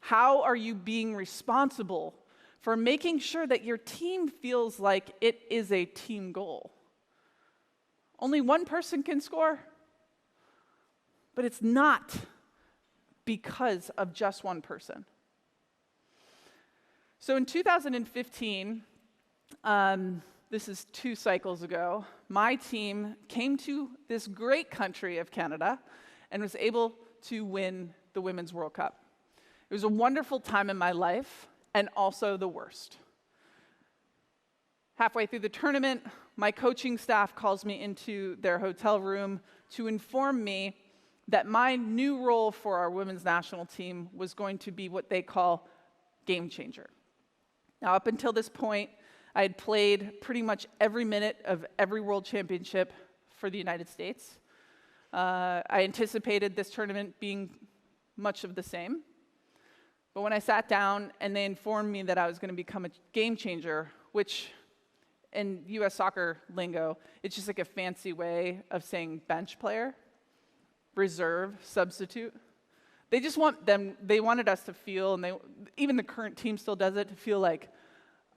How are you being responsible for making sure that your team feels like it is a team goal? Only one person can score, but it's not because of just one person. So in 2015, this is 2 cycles ago, my team came to this great country of Canada and was able to win the Women's World Cup. It was a wonderful time in my life, and also the worst. Halfway through the tournament, my coaching staff calls me into their hotel room to inform me that my new role for our women's national team was going to be what they call game changer. Now, up until this point, I had played pretty much every minute of every world championship for the United States. I anticipated this tournament being much of the same. But when I sat down and they informed me that I was going to become a game changer, which in US soccer lingo, it's just like a fancy way of saying bench player, reserve, substitute. They wanted us to feel, and even the current team still does it, to feel like,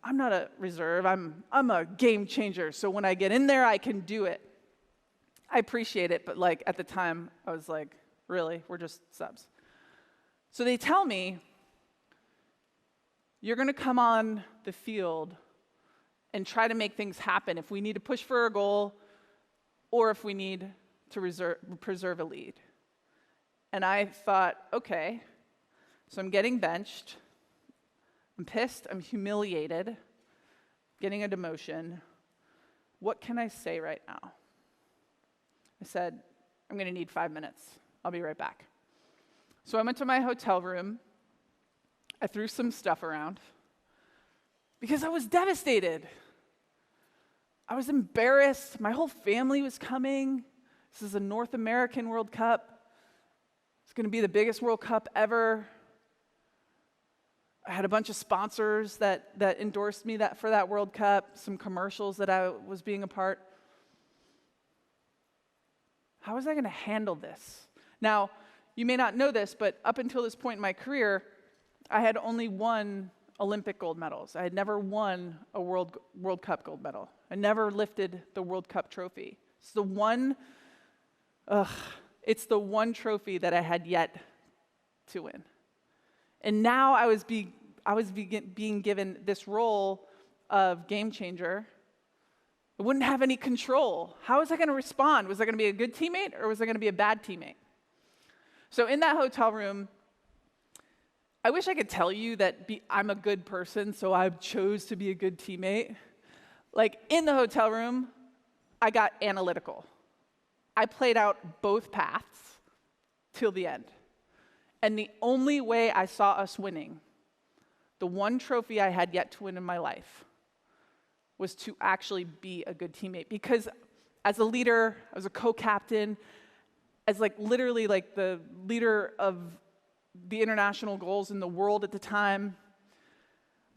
I'm not a reserve, I'm a game changer, so when I get in there, I can do it. I appreciate it, but like at the time, I was like, really? We're just subs. So they tell me, you're going to come on the field and try to make things happen if we need to push for a goal or if we need to preserve a lead. And I thought, okay, so I'm getting benched. I'm pissed, I'm humiliated, getting a demotion. What can I say right now? I said, I'm going to need 5 minutes. I'll be right back. So I went to my hotel room. I threw some stuff around because I was devastated. I was embarrassed. My whole family was coming. This is a North American World Cup. It's going to be the biggest World Cup ever. I had a bunch of sponsors that endorsed me for that World Cup, some commercials that I was being a part. How was I going to handle this? Now, you may not know this, but up until this point in my career, I had only won Olympic gold medals. I had never won a World Cup gold medal. I never lifted the World Cup trophy. It's the one trophy that I had yet to win. And now I was being given this role of game changer. I wouldn't have any control. How was I going to respond? Was I going to be a good teammate or was I going to be a bad teammate? So in that hotel room, I wish I could tell you that I'm a good person, so I chose to be a good teammate. Like in the hotel room, I got analytical. I played out both paths till the end. And the only way I saw us winning, the one trophy I had yet to win in my life, was to actually be a good teammate. Because as a leader, as a co-captain, as literally the leader of the international goals in the world at the time,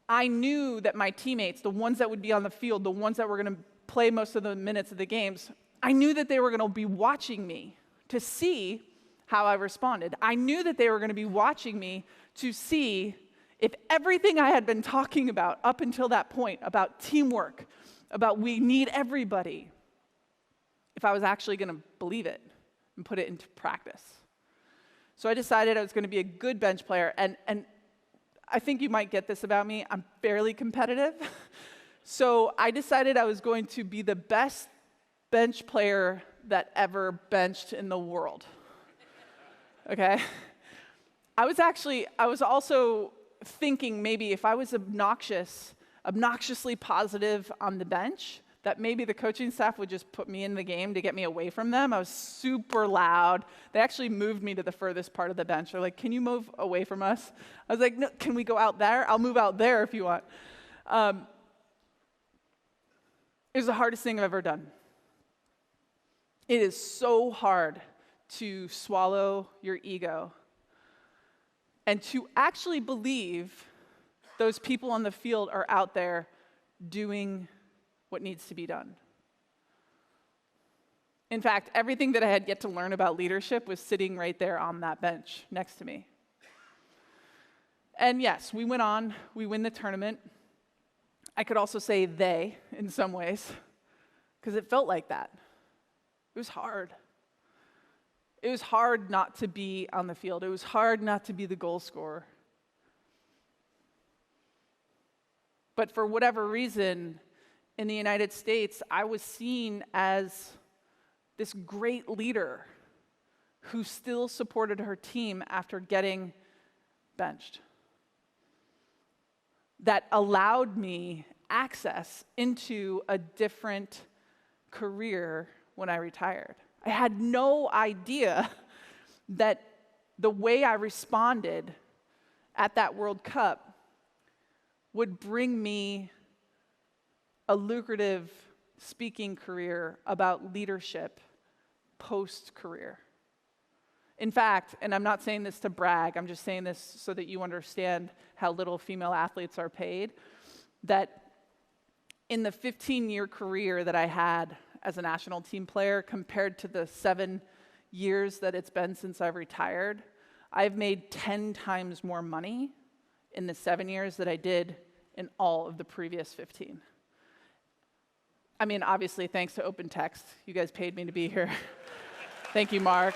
I knew that my teammates, the ones that would be on the field, the ones that were going to play most of the minutes of the games, I knew that they were going to be watching me to see how I responded. I knew that they were going to be watching me to see if everything I had been talking about up until that point, about teamwork, about we need everybody, if I was actually going to believe it and put it into practice. So I decided I was going to be a good bench player, and I think you might get this about me. I'm fairly competitive. So I decided I was going to be the best bench player that ever benched in the world. Okay? I was also thinking maybe if I was obnoxiously positive on the bench, that maybe the coaching staff would just put me in the game to get me away from them. I was super loud. They actually moved me to the furthest part of the bench. They're like, can you move away from us? I was like, no, can we go out there? I'll move out there if you want. It was the hardest thing I've ever done. It is so hard to swallow your ego and to actually believe those people on the field are out there doing what needs to be done. In fact, everything that I had yet to learn about leadership was sitting right there on that bench next to me. And yes, we went on, we win the tournament. I could also say they in some ways, because it felt like that. It was hard. It was hard not to be on the field. It was hard not to be the goal scorer. But for whatever reason, in the United States, I was seen as this great leader who still supported her team after getting benched. That allowed me access into a different career when I retired. I had no idea that the way I responded at that World Cup would bring me a lucrative speaking career about leadership post-career. In fact, and I'm not saying this to brag, I'm just saying this so that you understand how little female athletes are paid, that in the 15-year career that I had as a national team player compared to the 7 years that it's been since I've retired, I've made 10 times more money in the 7 years that I did in all of the previous 15. I mean, obviously, thanks to Opentext. You guys paid me to be here. Thank you, Mark.